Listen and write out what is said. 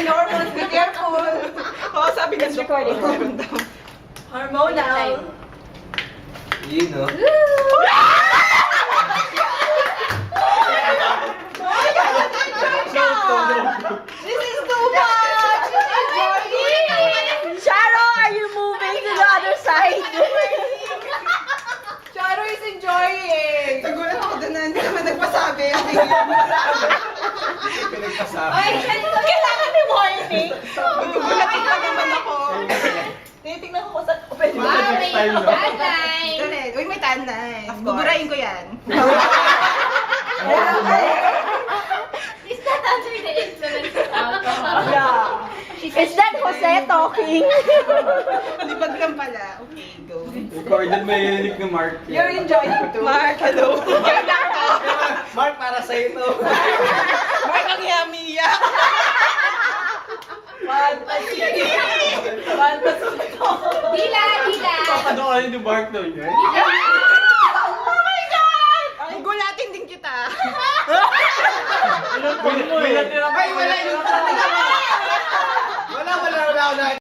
may hormones. Be careful. Oo, sabi nga recording. meron daw. Hormonal. Yun, no? This is too much! Charo, are you moving to the other side? Charo is enjoying! Nagulat ako doon na hindi naman nagpasabi. Pinagpasabi. Kailangan ni warning. Nagugulatin pa naman ako. Tinitingnan ko kung saan ko pwede. Wow, may tanay. Dali, uy, may tanay. Buburahin ko yan. Is that under the influence of alcohol? Yeah. Is that Jose talking? Libag lang pala. Okay, go. Recorded mo yung unique na Mark. You're enjoying too. Mark, hello. Mark, para sa'yo to. Mark, ang yummy. Fantasy. Dila, dila. Papanoorin yung Mark na yun. Oh my God! Ang gulatin din kita. May natira pa. Ay, wala yung... Wala.